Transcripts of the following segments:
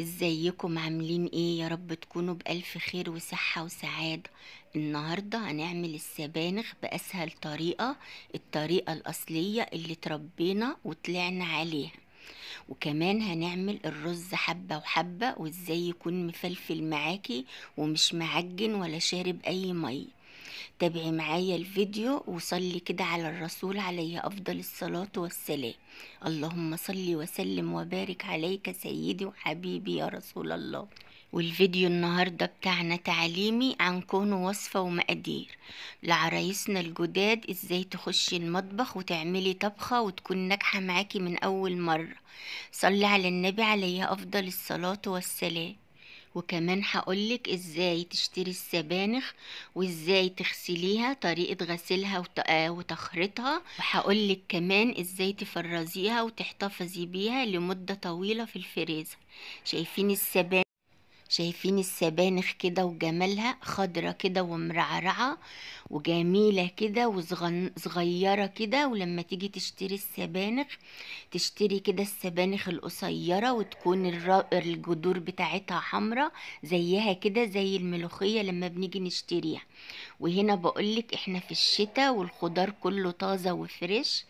ازيكم عاملين ايه؟ يا رب تكونوا بألف خير وصحة وسعادة. النهاردة هنعمل السبانخ بأسهل طريقة، الطريقة الأصلية اللي تربينا وطلعنا عليها. وكمان هنعمل الرز حبة وحبة وازاي يكون مفلفل معاكي ومش معجن ولا شارب اي مية. تابعي معايا الفيديو وصلي كده على الرسول عليه أفضل الصلاة والسلام. اللهم صلي وسلم وبارك عليك سيدي وحبيبي يا رسول الله. والفيديو النهاردة بتاعنا تعليمي عن كون وصفة ومقادير لعرايسنا الجداد، ازاي تخشي المطبخ وتعملي طبخة وتكون ناجحة معاكي من أول مرة. صلي على النبي عليه أفضل الصلاة والسلام. وكمان هقولك ازاي تشتري السبانخ وازاي تغسليها، طريقة غسيلها وتخريطها، وهقولك كمان ازاي تفرزيها وتحتفظي بيها لمدة طويلة في الفريزر. شايفين السبانخ؟ شايفين السبانخ كده وجمالها، خضرة كده ومرعرعة وجميلة كده وصغيرة كده. ولما تيجي تشتري السبانخ تشتري كده السبانخ القصيرة وتكون الجذور بتاعتها حمرة زيها كده زي الملوخية لما بنيجي نشتريها. وهنا بقولك احنا في الشتاء والخضار كله طازة وفريش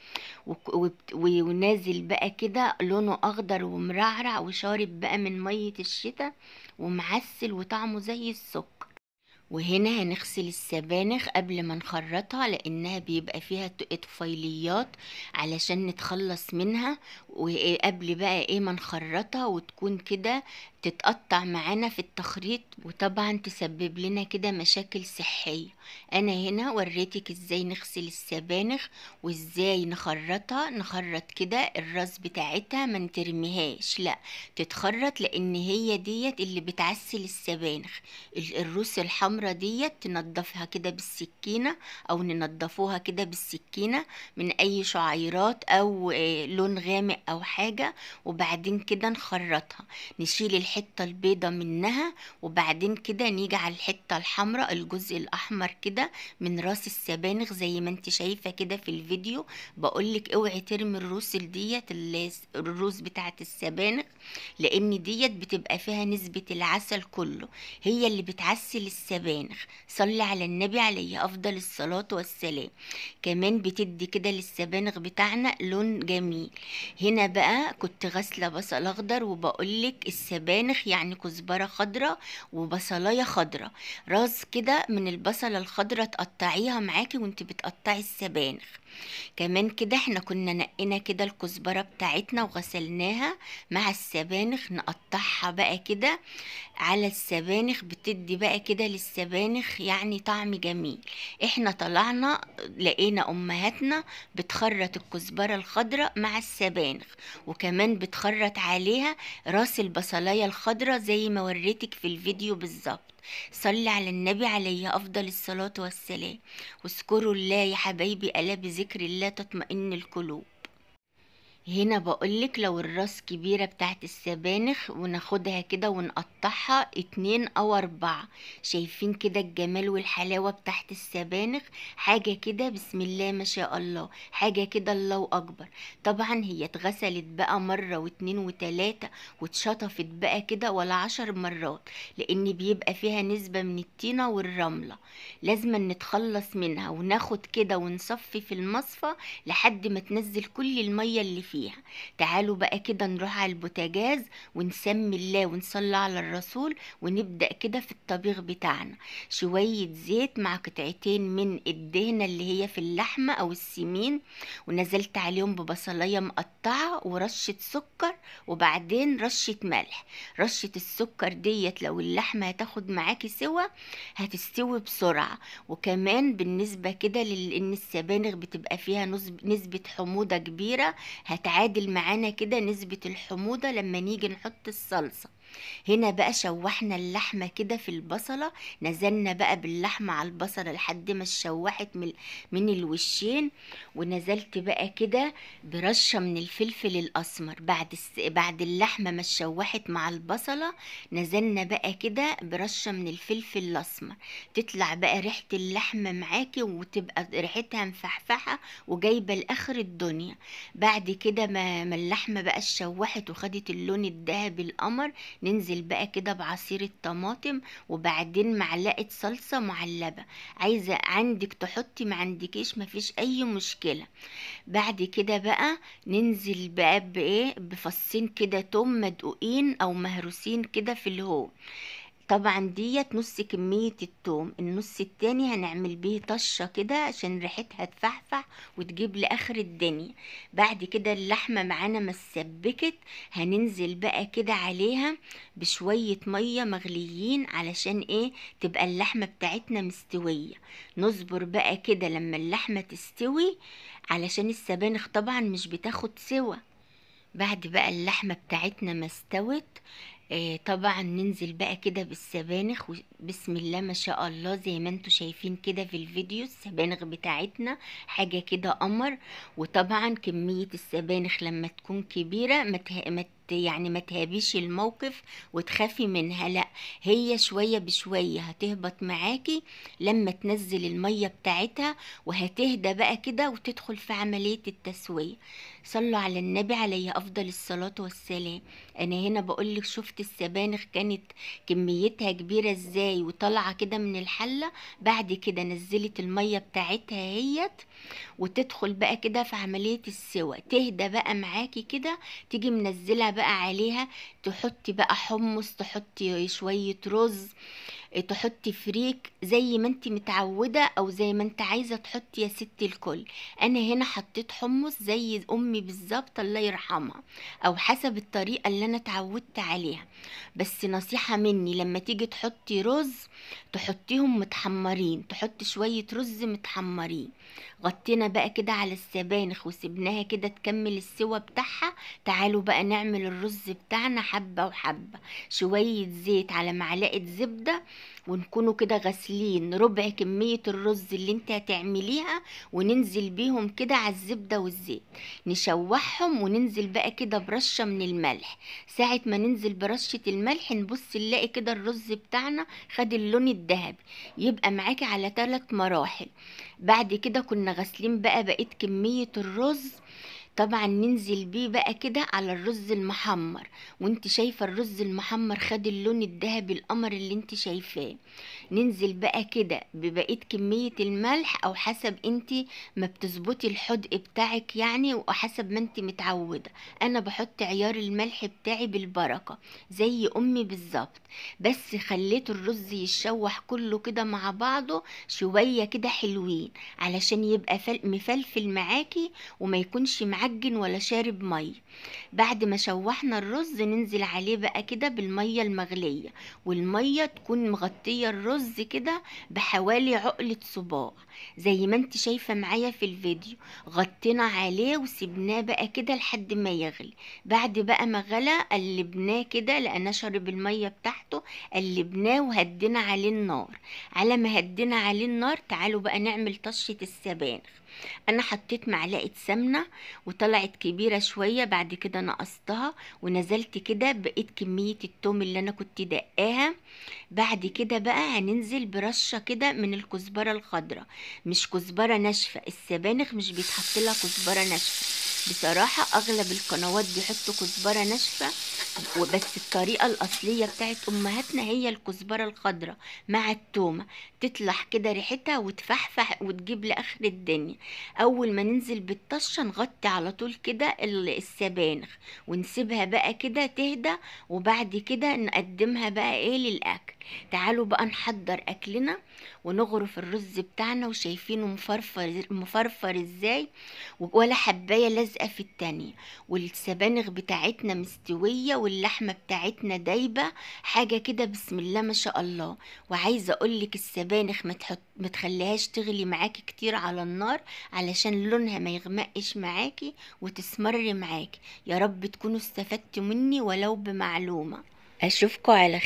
ونازل بقى كده لونه اخضر ومرعرع وشارب بقى من مية الشتاء ومعسل وطعمه زي السكر. وهنا هنغسل السبانخ قبل ما نخرطها لانها بيبقى فيها طفيليات علشان نتخلص منها، وقبل بقى ايه ما نخرطها وتكون كده تتقطع معانا في التخريط وطبعا تسبب لنا كده مشاكل صحية. انا هنا وريتك ازاي نغسل السبانخ وازاي نخرطها. نخرط كده الراس بتاعتها ما نترميهاش، لا تتخرط لان هي ديت اللي بتعسل السبانخ. الروس الحمرا ديت تنضفها كده بالسكينة او ننضفوها كده بالسكينة من اي شعيرات او لون غامق او حاجة. وبعدين كده نخرطها، نشيل الحتة البيضة منها، وبعدين كده نيجي على الحتة الحمراء الجزء الاحمر كده من راس السبانخ زي ما انت شايفة كده في الفيديو. بقولك اوعي ترمي الروس ديت، الروس بتاعت السبانخ، لان ديت بتبقى فيها نسبة العسل كله، هي اللي بتعسل السبانخ. صلي على النبي عليه افضل الصلاة والسلام. كمان بتدي كده للسبانخ بتاعنا لون جميل. هنا بقى كنت غاسلة بصل اخضر، وبقولك السبانخ يعني كزبرة خضرة وبصلاية خضرة، راس كده من البصلة الخضرة تقطعيها معاكي وانت بتقطعي السبانخ. كمان كده احنا كنا نقينا كده الكزبرة بتاعتنا وغسلناها مع السبانخ، نقطعها بقى كده على السبانخ، بتدي بقى كده للسبانخ يعني طعم جميل. احنا طلعنا لقينا امهاتنا بتخرط الكزبرة الخضراء مع السبانخ، وكمان بتخرط عليها راس البصلاية الخضراء زي ما وريتك في الفيديو بالظبط. صلي على النبي عليه افضل الصلاة والسلام. واذكروا الله يا حبايبي، الا بذكر الله تطمئن القلوب. هنا بقولك لو الراس كبيرة بتاعت السبانخ وناخدها كده ونقطعها 2 أو 4. شايفين كده الجمال والحلاوة بتاعت السبانخ؟ حاجة كده بسم الله ما شاء الله، حاجة كده الله أكبر. طبعا هي اتغسلت بقى مرة واتنين وتلاتة واتشطفت بقى كده ولا 10 مرات، لأن بيبقى فيها نسبة من الطينة والرملة، لازم نتخلص منها وناخد كده ونصفي في المصفى لحد ما تنزل كل المية اللي فيها. تعالوا بقى كده نروح على البوتاجاز ونسمي الله ونصلي على الرسول ونبدأ كده في الطبيخ بتاعنا. شوية زيت مع قطعتين من الدهنة اللي هي في اللحمة أو السمين، ونزلت عليهم ببصلاية مقطعة ورشة سكر وبعدين رشة ملح. رشة السكر ديت لو اللحمة هتاخد معاكي سوا هتستوي بسرعة. وكمان بالنسبة كده لأن السبانخ بتبقى فيها نسبة حموضة كبيرة، هتعادل معانا كده نسبة الحموضة لما نيجي نحط الصلصة. هنا بقى شوحنا اللحمة كده في البصلة، نزلنا بقى باللحمة على البصلة لحد ما اتشوحت من الوشين، ونزلت بقى كده برشة من الفلفل الأسمر. بعد اللحمة ما اتشوحت مع البصلة نزلنا بقى كده برشة من الفلفل الأسمر، تطلع بقى ريحة اللحمة معاكي وتبقى ريحتها مفحفحة وجايبة لآخر الدنيا. بعد كده ما اللحمة بقى اتشوحت وخدت اللون الذهبي القمر، ننزل بقى كده بعصير الطماطم، وبعدين معلقة صلصة معلبة، عايزة عندك تحطي ما عندكيش مفيش اي مشكلة. بعد كده بقى ننزل بقى بايه، بفصين كده توم مدقوقين او مهروسين كده في الهون. طبعا ديت نص كمية التوم، النص التاني هنعمل بيه طشة كده عشان ريحتها تفحفح وتجيب لآخر الدنيا. بعد كده اللحمة معانا ما اتسبكت، هننزل بقى كده عليها بشوية مية مغليين علشان ايه، تبقى اللحمة بتاعتنا مستوية. نصبر بقى كده لما اللحمة تستوي، علشان السبانخ طبعا مش بتاخد سوا. بعد بقى اللحمة بتاعتنا ما استوت، طبعا ننزل بقى كده بالسبانخ، بسم الله ما شاء الله زي ما انتوا شايفين كده في الفيديو السبانخ بتاعتنا حاجة كده قمر. وطبعا كمية السبانخ لما تكون كبيرة يعني ما تهابيش الموقف وتخافي منها، لا، هي شوية بشوية هتهبط معاكي لما تنزل المية بتاعتها، وهتهدى بقى كده وتدخل في عملية التسوية. صلوا على النبي عليه أفضل الصلاة والسلام. أنا هنا بقولك شفت السبانخ كانت كميتها كبيرة ازاي وطالعة كده من الحلة. بعد كده نزلت المية بتاعتها هيت، وتدخل بقى كده في عملية السوى، تهدى بقى معاكي كده، تيجي منزلها بقى عليها، تحطي بقى حمص، تحطي شوية رز، تحطي فريك زي ما انت متعودة او زي ما انت عايزة تحطي يا ست الكل. انا هنا حطيت حمص زي امي بالظبط الله يرحمها، او حسب الطريقة اللي انا اتعودت عليها. بس نصيحة مني لما تيجي تحطي رز تحطيهم متحمرين، تحطي شوية رز متحمرين. غطينا بقى كده على السبانخ وسبناها كده تكمل السوا بتاعها. تعالوا بقى نعمل الرز بتاعنا حبة وحبة. شوية زيت على معلقة زبدة، ونكونوا كده غاسلين ربع كمية الرز اللي انت هتعمليها، وننزل بيهم كده على الزبدة والزيت، نشوحهم وننزل بقى كده برشة من الملح. ساعة ما ننزل برشة الملح نبص نلاقي كده الرز بتاعنا خد اللون الذهبي، يبقى معاكي على 3 مراحل. بعد كده كنا غاسلين بقى بقيت كمية الرز، طبعا ننزل بيه بقى كده على الرز المحمر، وانت شايفة الرز المحمر خد اللون الذهبي القمر اللي انت شايفاه. ننزل بقى كده ببقية كمية الملح او حسب انت ما بتظبطي الحدق بتاعك يعني، وحسب ما انت متعودة. انا بحط عيار الملح بتاعي بالبركة زي امي بالظبط. بس خليت الرز يتشوح كله كده مع بعضه شوية كده حلوين، علشان يبقى مفلفل معاكي وما يكونش معجن ولا شارب مية. بعد ما شوحنا الرز ننزل عليه بقى كده بالمية المغلية، والمية تكون مغطية الرز كده بحوالي عقلة صباع زي ما انت شايفة معايا في الفيديو. غطينا عليه وسيبناه بقى كده لحد ما يغلي. بعد بقى ما غلى قلبناه كده لأنه شرب المية بتاعته، قلبناه وهدينا عليه النار. على ما هدينا عليه النار تعالوا بقى نعمل طشة السبانخ. انا حطيت معلقة سمنة وطلعت كبيرة شوية، بعد كده نقصتها ونزلت كده بقيت كمية التوم اللي انا كنت دقاها. بعد كده بقى هننزل برشة كده من الكزبرة الخضراء، مش كزبرة ناشفة، السبانخ مش بيتحط لها كزبرة ناشفة. بصراحة اغلب القنوات بيحطوا كزبرة ناشفة، وبس الطريقة الأصلية بتاعت أمهاتنا هي الكزبرة الخضراء مع التومة، تطلع كده ريحتها وتفحفح وتجيب لآخر الدنيا. أول ما ننزل بالطشة نغطي على طول كده السبانخ ونسيبها بقى كده تهدى، وبعد كده نقدمها بقى ايه للأكل. تعالوا بقى نحضر أكلنا ونغرف الرز بتاعنا، وشايفينه مفرفر مفرفر ازاي، ولا حباية لازقة في التانية، والسبانخ بتاعتنا مستوية واللحمة بتاعتنا دايبة، حاجة كده بسم الله ما شاء الله. وعايزة اقولك السبانخ ما تخليهاش تغلي معاكي كتير على النار، علشان لونها ما يغمقش معاكي وتسمر معاكي. يا رب تكونوا استفدتوا مني ولو بمعلومة. اشوفكم على